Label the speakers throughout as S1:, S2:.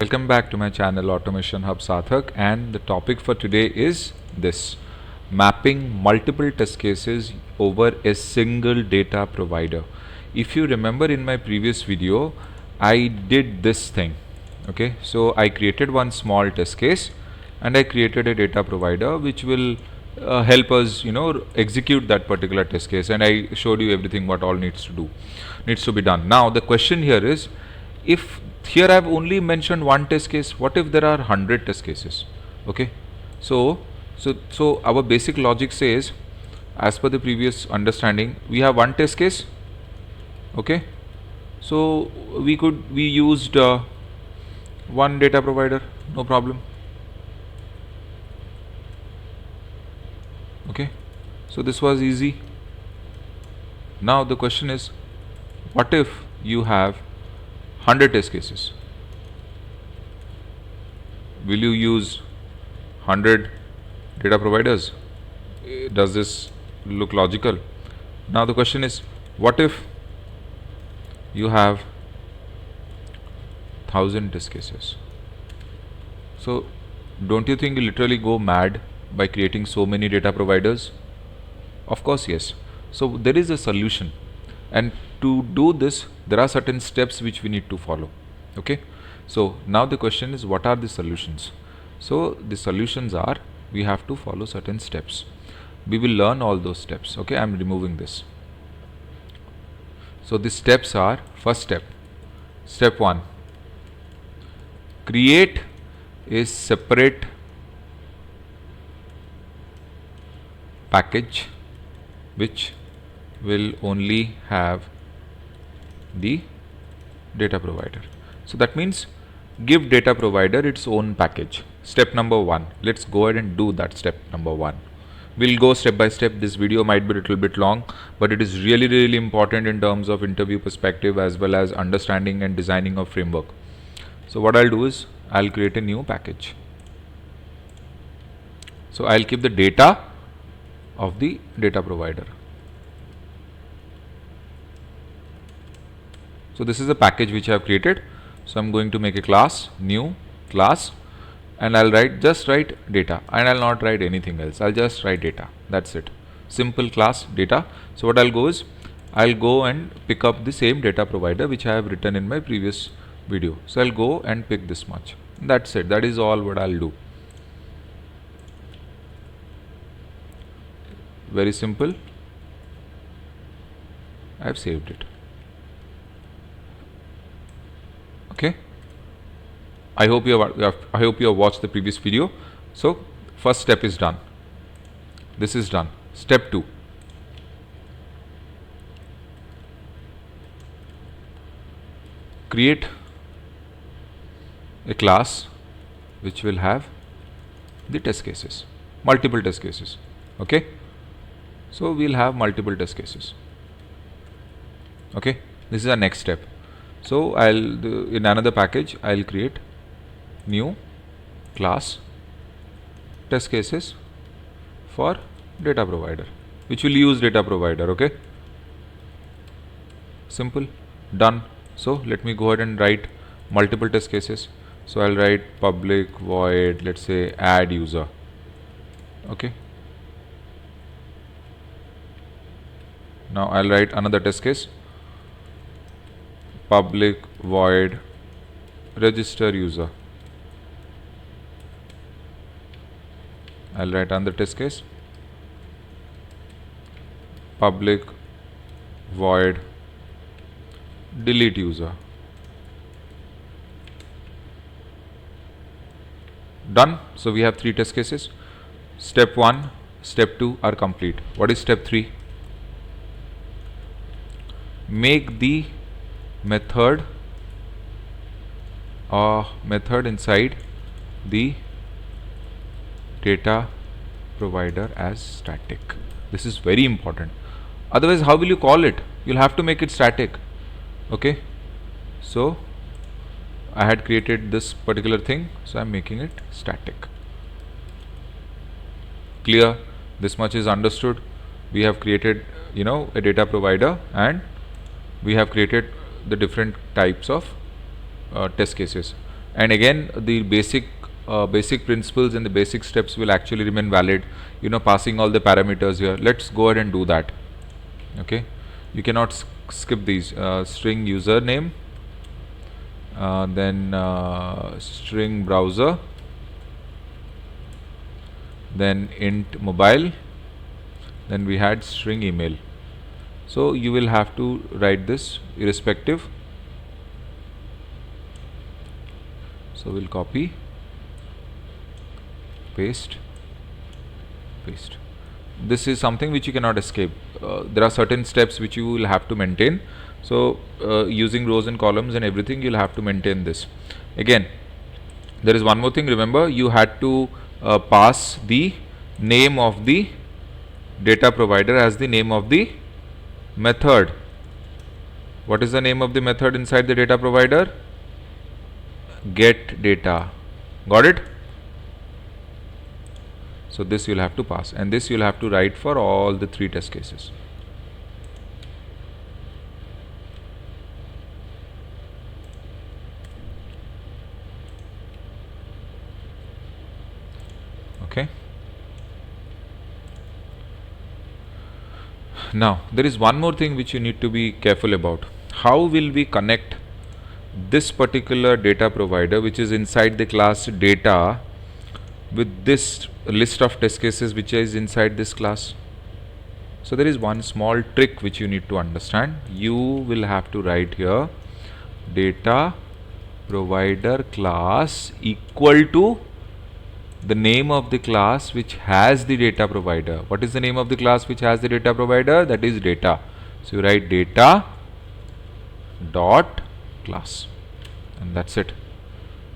S1: Welcome back to my channel Automation Hub Sathak, and the topic for today is this: mapping multiple test cases over a single data provider. If you remember in my previous video, I did this thing. Okay, so I created one small test case and I created a data provider which will help us execute that particular test case, and I showed you everything what all needs to be done. Now the question here is, if here I have only mentioned one test case, what if there are 100 test cases? Okay, so our basic logic says, as per the previous understanding, we have one test case. Okay, so we used one data provider, no problem. Okay, so this was easy. Now the question is, what if you have 100 test cases? Will you use 100 data providers? Does this look logical? Now the question is, what if you have 1000 test cases? So don't you think you literally go mad by creating so many data providers? Of course, yes. So there is a solution, and to do this there are certain steps which we need to follow. Okay, so now the question is, what are the solutions? So the solutions are, we have to follow certain steps. We will learn all those steps. Okay, I am removing this. So the steps are: first step 1, create a separate package which will only have the data provider. So that means give data provider its own package. Step number 1. Let's go ahead and do that. Step number 1. We'll go step by step. This video might be a little bit long, but it is really important in terms of interview perspective as well as understanding and designing of framework. So what I'll do is, I'll create a new package. So I'll keep the data of the data provider. So this is a package which I have created. So I'm going to make a class, new class, and I'll just write data, and I'll not write anything else. I'll just write data. That's it. Simple class data. So what I'll go is, I'll go and pick up the same data provider which I have written in my previous video. So I'll go and pick this much. That's it. That is all what I'll do. Very simple. I've saved it. Okay, I hope you have watched the previous video. So first step is done. This is done. Step 2, create a class which will have the test cases, multiple test cases. Okay, so we'll have multiple test cases. Okay, this is our next step. So in another package, I'll create new class test cases for data provider, which will use data provider. Okay, simple, done. So let me go ahead and write multiple test cases. So I'll write public void, let's say, add user. Okay, now I'll write another test case, public void register user. I'll write another test case, public void delete user. Done. So we have 3 test cases. Step 1, step 2 are complete. What is step 3? Make the method inside the data provider as static. This is very important. Otherwise, how will you call it? You'll have to make it static. Okay, so I had created this particular thing, so I'm making it static. Clear? This much is understood. We have created a data provider, and we have created the different types of test cases. and again the basic principles and the basic steps will actually remain valid, passing all the parameters here. Let's go ahead and do that. Okay, you cannot skip these. String username, then string browser, then int mobile, then we had string email. So you will have to write this irrespective. So we'll copy, paste. This is something which you cannot escape. There are certain steps which you will have to maintain. So using rows and columns and everything, you'll have to maintain this. Again, there is one more thing. Remember, you had to pass the name of the data provider as the name of the method. What is the name of the method inside the data provider? Get data. Got it? So this you'll have to pass, and this you'll have to write for all the 3 test cases. Okay. Now there is one more thing which you need to be careful about. How will we connect this particular data provider which is inside the class data with this list of test cases which is inside this class? So there is one small trick which you need to understand. You will have to write here data provider class equal to the name of the class which has the data provider. What is the name of the class which has the data provider? That is data. So you write data dot class, and that's it.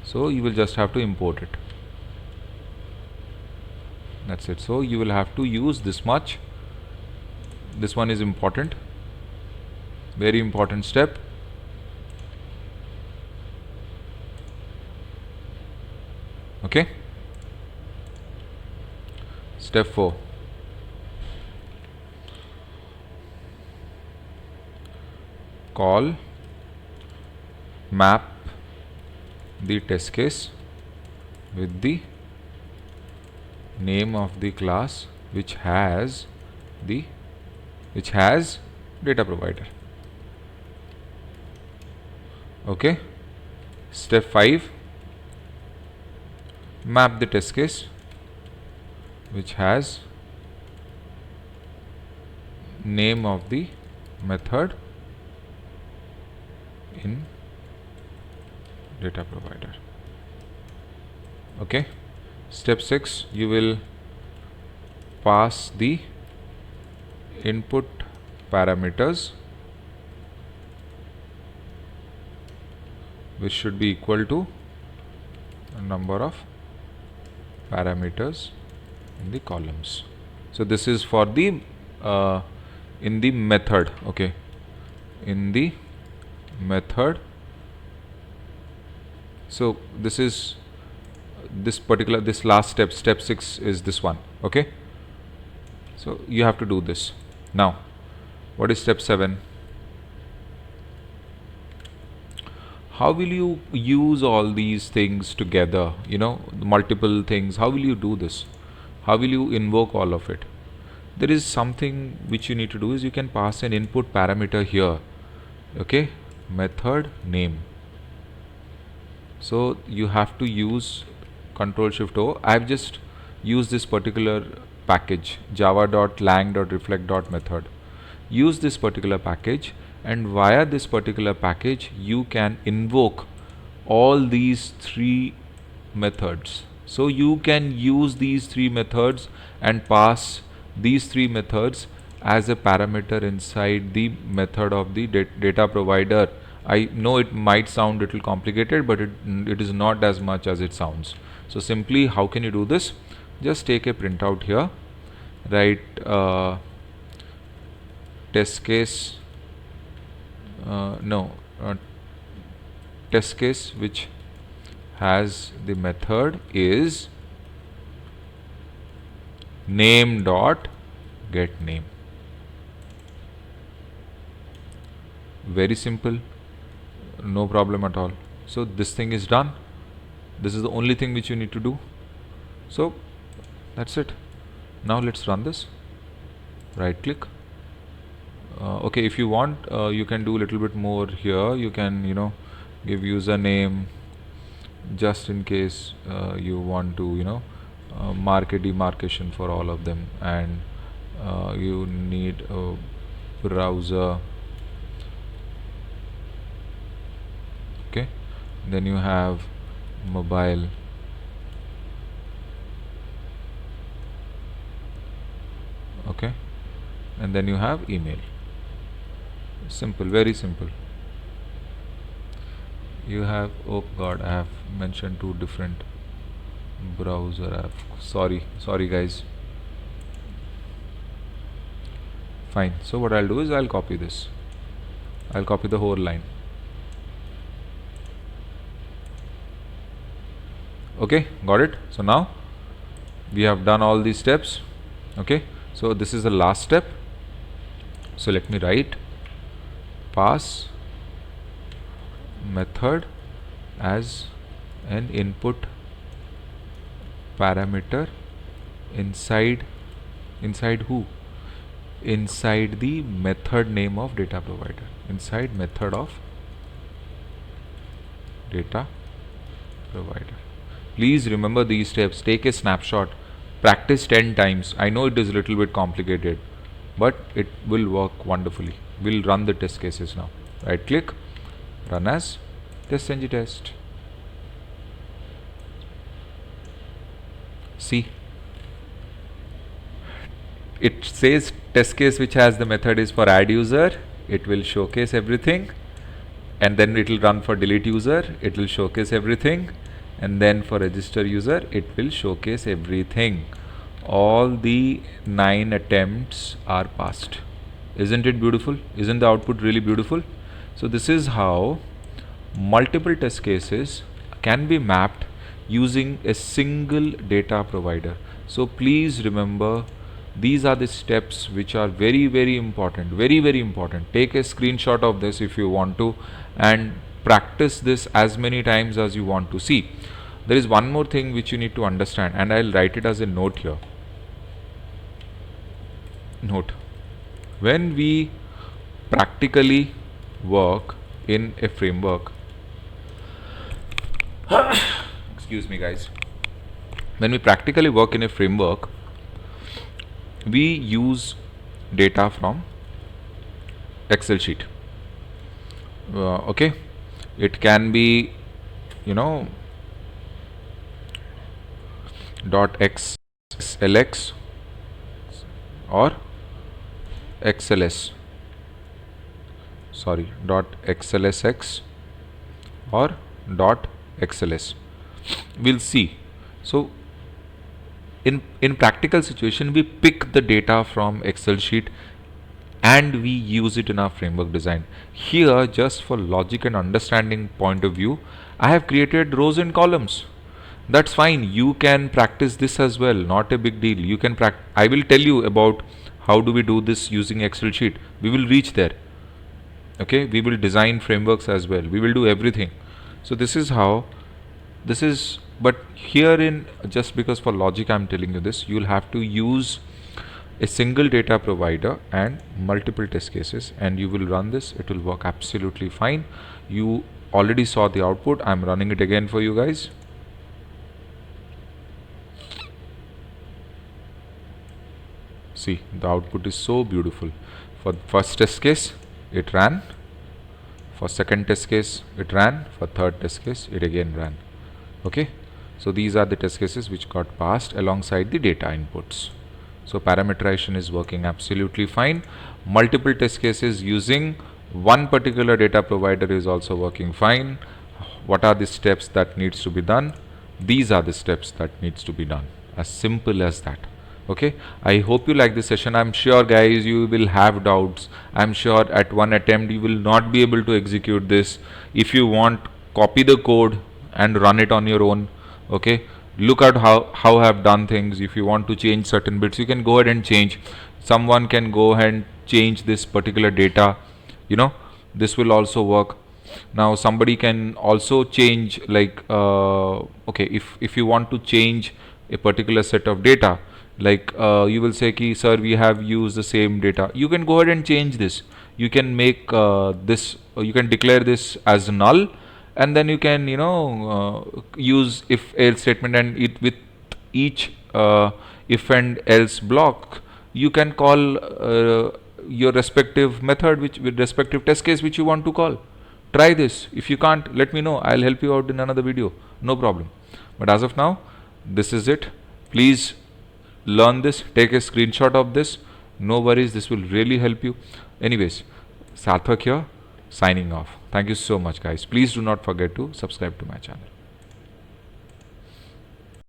S1: So you will just have to import it. That's it. So you will have to use this much. This one is important, very important step. Okay. Step 4. Call map the test case with the name of the class which has data provider. Okay. Step 5. Map the test case which has name of the method in data provider. Okay. Step 6, you will pass the input parameters which should be equal to a number of parameters in the columns. So this is for the in the method. Okay, in the method. So this is this last step, step 6 is this one. Okay, so you have to do this. Now what is step 7? How will you use all these things together, multiple things? How will you do this? How will you invoke all of it? There is something which you need to do is you can pass an input parameter here. Okay, method name. So you have to use Ctrl+Shift+O. I have just used this particular package java.lang.reflect.method. Use this particular package, and via this particular package you can invoke all these 3 methods. So you can use these 3 methods and pass these 3 methods as a parameter inside the method of the data provider. I know it might sound a little complicated, but it is not as much as it sounds. So simply, how can you do this? Just take a printout here, write test case test case which has the method is name dot get name. Very simple, no problem at all. So this thing is done. This is the only thing which you need to do. So that's it. Now let's run this. Right click. Okay, if you want, you can do a little bit more here. You can, give username, just in case you want to, mark a demarcation for all of them, and you need a browser. Okay, then you have mobile. Okay, and then you have email. Simple, very simple. You have, oh god, I have mentioned two different browser app. Sorry guys. Fine. So what I'll do is I'll copy this. I'll copy the whole line. Okay, got it. So now we have done all these steps. Okay, so this is the last step. So let me write pass method as an input parameter inside who? Inside the method name of data provider, inside method of data provider. Please remember these steps, take a snapshot, practice 10 times. I know it is a little bit complicated, but it will work wonderfully. We'll run the test cases now. Right click, run as TestNG test. See, it says test case which has the method is for add user. It will showcase everything, and then it will run for delete user. It will showcase everything, and then for register user it will showcase everything. All the 9 attempts are passed. Isn't it beautiful? Isn't the output really beautiful? So this is how multiple test cases can be mapped using a single data provider. So please remember, these are the steps which are very, very important, very, very important. Take a screenshot of this if you want to, and practice this as many times as you want to. See, there is one more thing which you need to understand, and I'll write it as a note here. Note, when we practically work in a framework, excuse me guys, when we practically work in a framework, we use data from Excel sheet. Okay, it can be, .xlx or xls, sorry, .xlsx or .xls. We'll see. So in practical situation, we pick the data from Excel sheet and we use it in our framework design. Here, just for logic and understanding point of view, I have created rows and columns. That's fine. You can practice this as well. Not a big deal. You can I will tell you about how do we do this using Excel sheet. We will reach there. Okay. We will design frameworks as well. We will do everything. So this is how this is. But here in, just because for logic I'm telling you this, you'll have to use a single data provider and multiple test cases, and you will run this. It will work absolutely fine. You already saw the output. I'm running it again for you guys. See, the output is so beautiful. For first test case, it ran. For second test case, it ran. For third test case, it again ran. Okay. So these are the test cases which got passed alongside the data inputs. So parameterization is working absolutely fine. Multiple test cases using one particular data provider is also working fine. What are the steps that needs to be done? These are the steps that needs to be done. As simple as that. Okay, I hope you like this session. I'm sure guys you will have doubts. I'm sure at one attempt you will not be able to execute this. If you want, copy the code and run it on your own. Okay, look at how I have done things. If you want to change certain bits, you can go ahead and change. Someone can go ahead and change this particular data. This will also work. Now somebody can also change, like okay, if you want to change a particular set of data, like you will say ki sir, we have used the same data, you can go ahead and change this. You can make this, you can declare this as null, and then you can, you know, use if else statement, and it with each if and else block you can call your respective method, which with respective test case which you want to call. Try this. If you can't, let me know, I'll help you out in another video, no problem. But as of now, this is it. Please learn this, take a screenshot of this, no worries, this will really help you. Anyways, Sarthak here, signing off. Thank you so much, guys. Please do not forget to subscribe to my channel.